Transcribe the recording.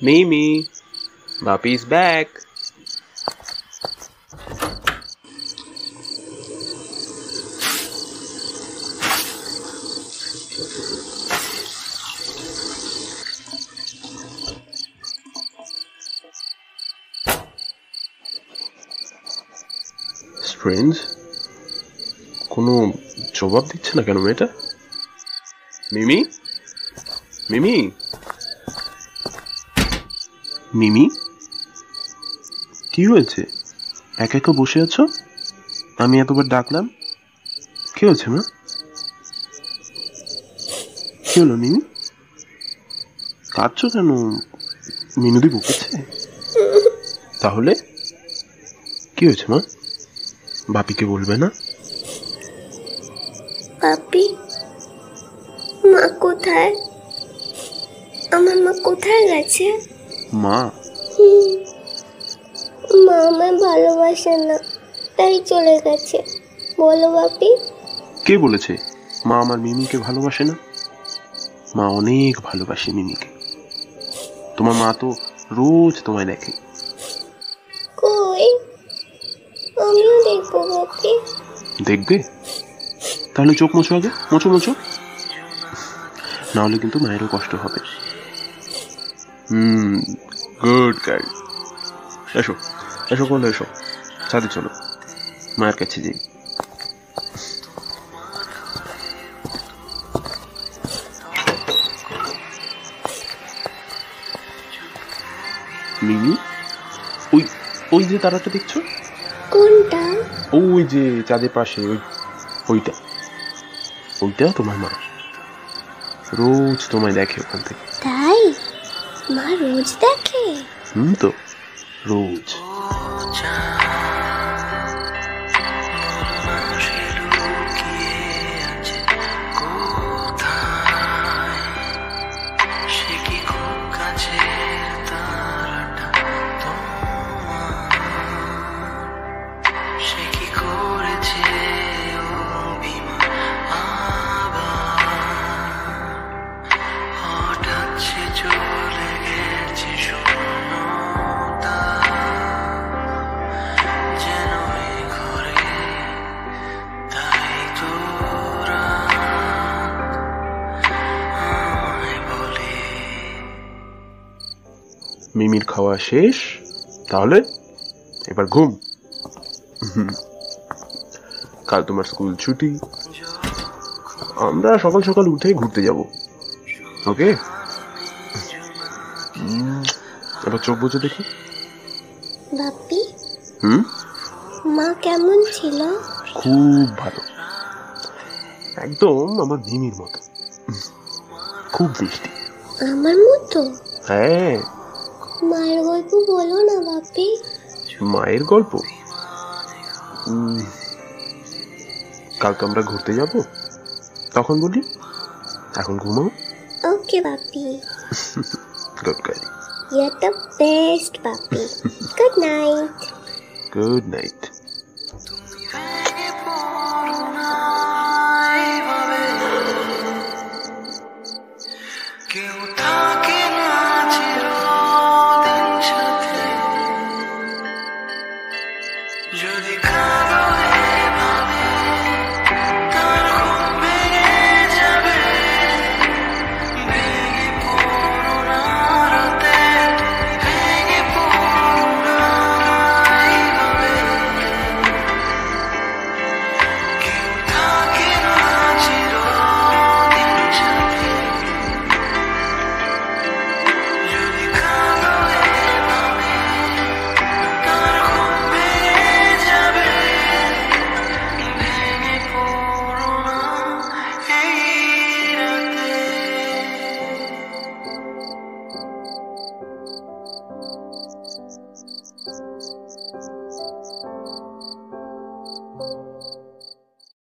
Mimi, Bappy's back. Strange, কোনো জবাব দিচ্ছে না কেন মেয়েটা? মিমি, মিমি, মিমি, কি হয়েছে? একা একা বসে আছো? আমি এতবার ডাকলাম, কি হয়েছে মা? কি হলো মিমি? কাঁদছো কেন? মিনুদি বকেছে? তাহলে কি হয়েছে মা? বাপিকে বলবে না? বাপি, মা কোথায়? আমার মা কোথায় গেছে? মা? মা আমায় ভালোবাসে না, তাই চলে গেছে। বলো বাপি। কে বলেছে মা আমার মিমিকে ভালোবাসে না? মা অনেক ভালোবাসে মিমিকে। তোমার মা তো রোজ তোমায় দেখে। কই, আমিও দেখবো বাপি। দেখবে? তাহলে চোখ মোছো আগে, মোছো মোছো, না হলে কিন্তু মায়েরও কষ্ট হবে। Good girl. এসো এসো কোন এসো, ছাদে চলো, মায়ের কাছে যাই। মিমি, ওই ওই যে তারাটা দেখছো? কোনটা? ওই যে চাঁদের পাশে, ওইটা ওইটা তোমার মা। রোজ তোমায় দেখে ওখান থেকে। তাই? মা রোজ দেখে? তো রোজ। মিমির খাওয়া শেষ, তাহলে এবার ঘুম। কাল তোমার স্কুল ছুটি, আমরা সকাল সকাল উঠে ঘুরতে যাব। ওকে, এবার চোখ বুঝে দেখি। বাপি, মা কেমন ছিল? খুব ভালো, একদম আমার মিমির মতো, খুব মিষ্টি। আমার মতো? হ্যাঁ। মায়ের গল্প বলো না বাপি। মায়ের গল্প? কাল তো আমরা ঘুরতে যাব, তখন বলি। এখন ঘুমাও। ওকে বাপি। Good girl. You're the best, Papi. Good night. Good night.